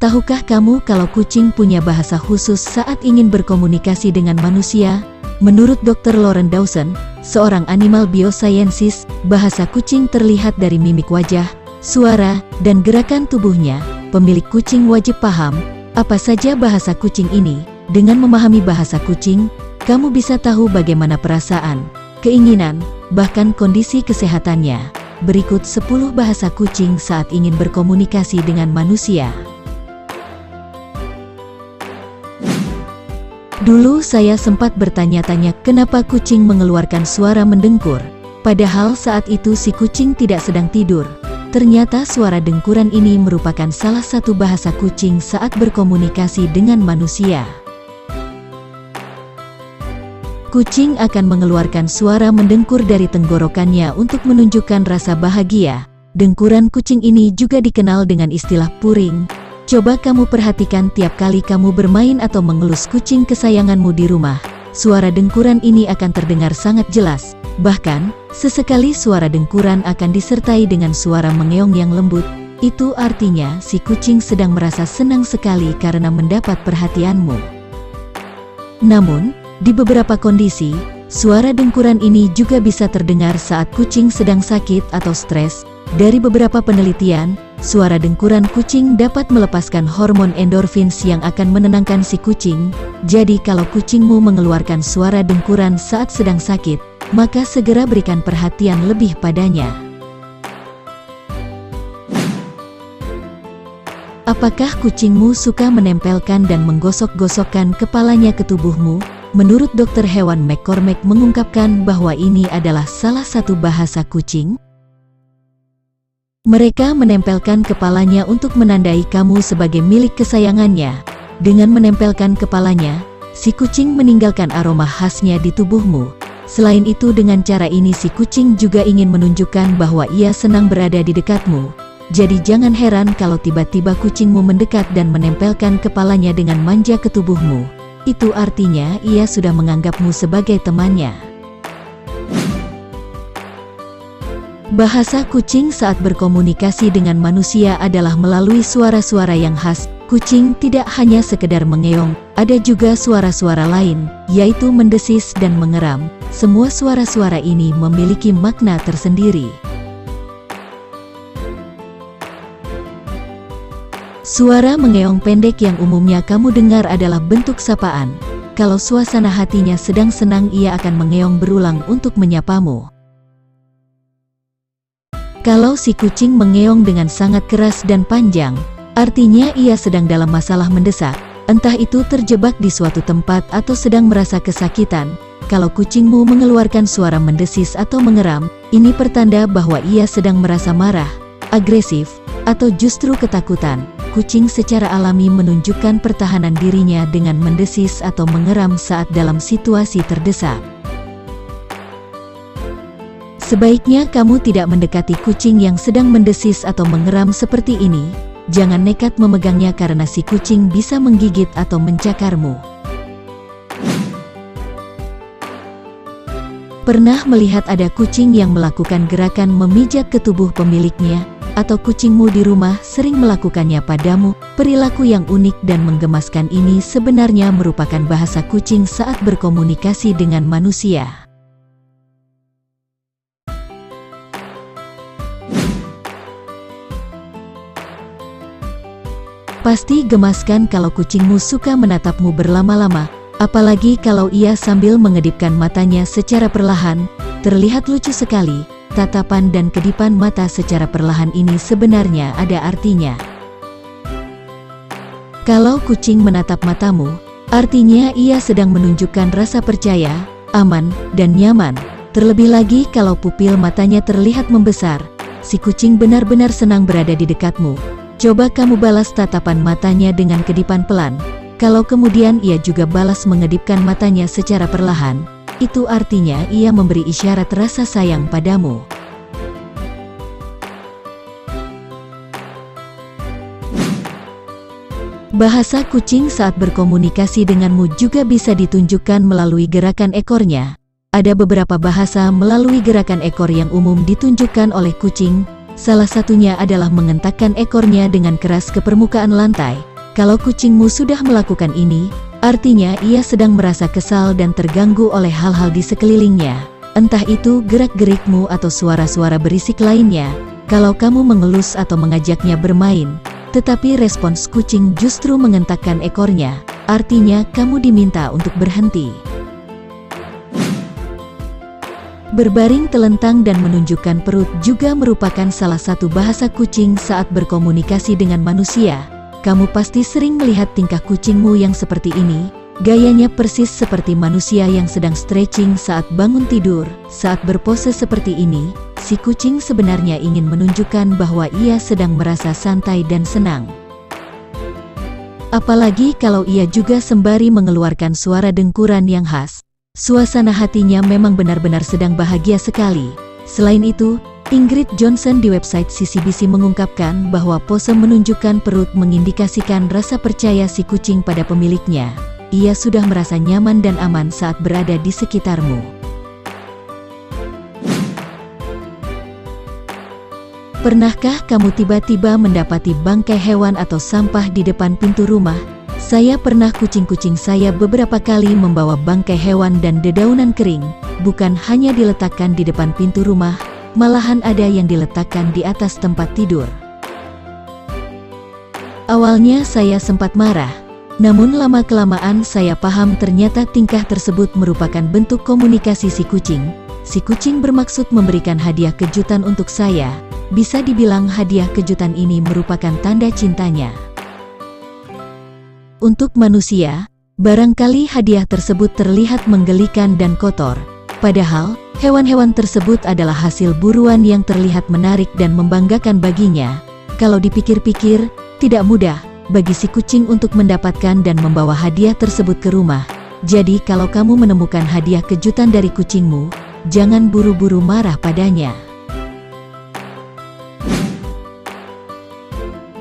Tahukah kamu kalau kucing punya bahasa khusus saat ingin berkomunikasi dengan manusia? Menurut Dr. Lauren Dawson, seorang animal bioscientist, bahasa kucing terlihat dari mimik wajah, suara, dan gerakan tubuhnya. Pemilik kucing wajib paham apa saja bahasa kucing ini. Dengan memahami bahasa kucing, kamu bisa tahu bagaimana perasaan, keinginan, bahkan kondisi kesehatannya. Berikut 10 bahasa kucing saat ingin berkomunikasi dengan manusia. Dulu saya sempat bertanya-tanya kenapa kucing mengeluarkan suara mendengkur. Padahal saat itu si kucing tidak sedang tidur. Ternyata suara dengkuran ini merupakan salah satu bahasa kucing saat berkomunikasi dengan manusia. Kucing akan mengeluarkan suara mendengkur dari tenggorokannya untuk menunjukkan rasa bahagia. Dengkuran kucing ini juga dikenal dengan istilah purring. Coba kamu perhatikan tiap kali kamu bermain atau mengelus kucing kesayanganmu di rumah. Suara dengkuran ini akan terdengar sangat jelas. Bahkan, sesekali suara dengkuran akan disertai dengan suara mengeong yang lembut. Itu artinya si kucing sedang merasa senang sekali karena mendapat perhatianmu. Namun, di beberapa kondisi, suara dengkuran ini juga bisa terdengar saat kucing sedang sakit atau stres. Dari beberapa penelitian, suara dengkuran kucing dapat melepaskan hormon endorfins yang akan menenangkan si kucing. Jadi kalau kucingmu mengeluarkan suara dengkuran saat sedang sakit, maka segera berikan perhatian lebih padanya. Apakah kucingmu suka menempelkan dan menggosok-gosokkan kepalanya ke tubuhmu? Menurut Dr. Hewan McCormack mengungkapkan bahwa ini adalah salah satu bahasa kucing. Mereka menempelkan kepalanya untuk menandai kamu sebagai milik kesayangannya. Dengan menempelkan kepalanya, si kucing meninggalkan aroma khasnya di tubuhmu. Selain itu, dengan cara ini si kucing juga ingin menunjukkan bahwa ia senang berada di dekatmu. Jadi jangan heran kalau tiba-tiba kucingmu mendekat dan menempelkan kepalanya dengan manja ke tubuhmu. Itu artinya ia sudah menganggapmu sebagai temannya. Bahasa kucing saat berkomunikasi dengan manusia adalah melalui suara-suara yang khas. Kucing tidak hanya sekedar mengeong, ada juga suara-suara lain, yaitu mendesis dan mengeram. Semua suara-suara ini memiliki makna tersendiri. Suara mengeong pendek yang umumnya kamu dengar adalah bentuk sapaan. Kalau suasana hatinya sedang senang, ia akan mengeong berulang untuk menyapamu. Kalau si kucing mengeong dengan sangat keras dan panjang, artinya ia sedang dalam masalah mendesak, entah itu terjebak di suatu tempat atau sedang merasa kesakitan. Kalau kucingmu mengeluarkan suara mendesis atau mengeram, ini pertanda bahwa ia sedang merasa marah, agresif, atau justru ketakutan. Kucing secara alami menunjukkan pertahanan dirinya dengan mendesis atau mengeram saat dalam situasi terdesak. Sebaiknya kamu tidak mendekati kucing yang sedang mendesis atau mengeram seperti ini. Jangan nekat memegangnya karena si kucing bisa menggigit atau mencakarmu. Pernah melihat ada kucing yang melakukan gerakan memijat ke tubuh pemiliknya? Atau kucingmu di rumah sering melakukannya padamu? Perilaku yang unik dan menggemaskan ini sebenarnya merupakan bahasa kucing saat berkomunikasi dengan manusia. Pasti gemaskan kalau kucingmu suka menatapmu berlama-lama, apalagi kalau ia sambil mengedipkan matanya secara perlahan. Terlihat lucu sekali. Tatapan dan kedipan mata secara perlahan ini sebenarnya ada artinya. Kalau kucing menatap matamu, artinya ia sedang menunjukkan rasa percaya, aman, dan nyaman. Terlebih lagi kalau pupil matanya terlihat membesar, si kucing benar-benar senang berada di dekatmu. Coba kamu balas tatapan matanya dengan kedipan pelan. Kalau kemudian ia juga balas mengedipkan matanya secara perlahan, itu artinya ia memberi isyarat rasa sayang padamu. Bahasa kucing saat berkomunikasi denganmu juga bisa ditunjukkan melalui gerakan ekornya. Ada beberapa bahasa melalui gerakan ekor yang umum ditunjukkan oleh kucing. Salah satunya adalah mengentakkan ekornya dengan keras ke permukaan lantai. Kalau kucingmu sudah melakukan ini, artinya ia sedang merasa kesal dan terganggu oleh hal-hal di sekelilingnya. Entah itu gerak-gerikmu atau suara-suara berisik lainnya. Kalau kamu mengelus atau mengajaknya bermain, tetapi respons kucing justru mengentakkan ekornya, artinya kamu diminta untuk berhenti. Berbaring telentang dan menunjukkan perut juga merupakan salah satu bahasa kucing saat berkomunikasi dengan manusia. Kamu pasti sering melihat tingkah kucingmu yang seperti ini. Gayanya persis seperti manusia yang sedang stretching saat bangun tidur. Saat berpose seperti ini, si kucing sebenarnya ingin menunjukkan bahwa ia sedang merasa santai dan senang. Apalagi kalau ia juga sembari mengeluarkan suara dengkuran yang khas. Suasana hatinya memang benar-benar sedang bahagia sekali. Selain itu, Ingrid Johnson di website CCBC mengungkapkan bahwa pose menunjukkan perut mengindikasikan rasa percaya si kucing pada pemiliknya. Ia sudah merasa nyaman dan aman saat berada di sekitarmu. Pernahkah kamu tiba-tiba mendapati bangkai hewan atau sampah di depan pintu rumah? Saya pernah, kucing-kucing saya beberapa kali membawa bangkai hewan dan dedaunan kering, bukan hanya diletakkan di depan pintu rumah, malahan ada yang diletakkan di atas tempat tidur. Awalnya saya sempat marah, namun lama-kelamaan saya paham ternyata tingkah tersebut merupakan bentuk komunikasi si kucing. Si kucing bermaksud memberikan hadiah kejutan untuk saya. Bisa dibilang hadiah kejutan ini merupakan tanda cintanya. Untuk manusia, barangkali hadiah tersebut terlihat menggelikan dan kotor. Padahal, hewan-hewan tersebut adalah hasil buruan yang terlihat menarik dan membanggakan baginya. Kalau dipikir-pikir, tidak mudah bagi si kucing untuk mendapatkan dan membawa hadiah tersebut ke rumah. Jadi kalau kamu menemukan hadiah kejutan dari kucingmu, jangan buru-buru marah padanya.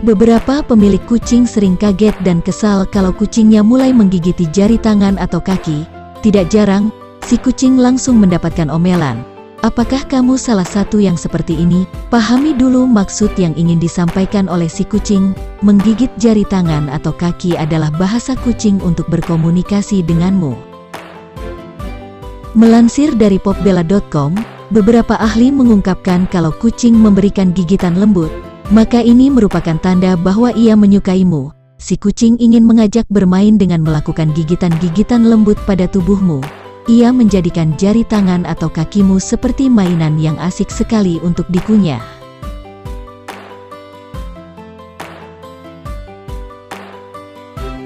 Beberapa pemilik kucing sering kaget dan kesal kalau kucingnya mulai menggigiti jari tangan atau kaki. Tidak jarang, si kucing langsung mendapatkan omelan. Apakah kamu salah satu yang seperti ini? Pahami dulu maksud yang ingin disampaikan oleh si kucing. Menggigit jari tangan atau kaki adalah bahasa kucing untuk berkomunikasi denganmu. Melansir dari popbella.com, beberapa ahli mengungkapkan kalau kucing memberikan gigitan lembut, maka ini merupakan tanda bahwa ia menyukaimu. Si kucing ingin mengajak bermain dengan melakukan gigitan-gigitan lembut pada tubuhmu. Ia menjadikan jari tangan atau kakimu seperti mainan yang asik sekali untuk dikunyah.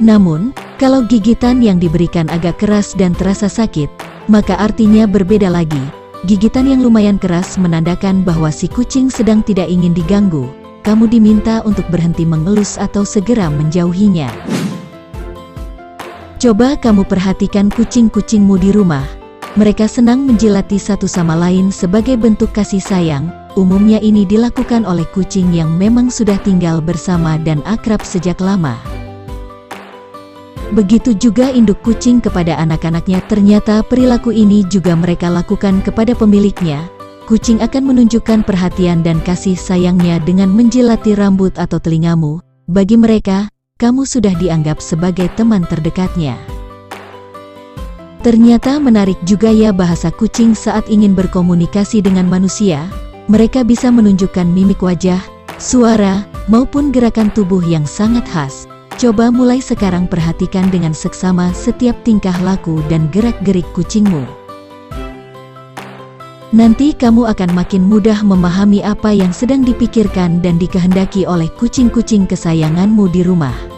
Namun, kalau gigitan yang diberikan agak keras dan terasa sakit, maka artinya berbeda lagi. Gigitan yang lumayan keras menandakan bahwa si kucing sedang tidak ingin diganggu. Kamu diminta untuk berhenti mengelus atau segera menjauhinya. Coba kamu perhatikan kucing-kucingmu di rumah. Mereka senang menjilati satu sama lain sebagai bentuk kasih sayang. Umumnya ini dilakukan oleh kucing yang memang sudah tinggal bersama dan akrab sejak lama. Begitu juga induk kucing kepada anak-anaknya. Ternyata perilaku ini juga mereka lakukan kepada pemiliknya. Kucing akan menunjukkan perhatian dan kasih sayangnya dengan menjilati rambut atau telingamu. Bagi mereka, kamu sudah dianggap sebagai teman terdekatnya. Ternyata menarik juga ya bahasa kucing saat ingin berkomunikasi dengan manusia. Mereka bisa menunjukkan mimik wajah, suara, maupun gerakan tubuh yang sangat khas. Coba mulai sekarang perhatikan dengan seksama setiap tingkah laku dan gerak-gerik kucingmu. Nanti kamu akan makin mudah memahami apa yang sedang dipikirkan dan dikehendaki oleh kucing-kucing kesayanganmu di rumah.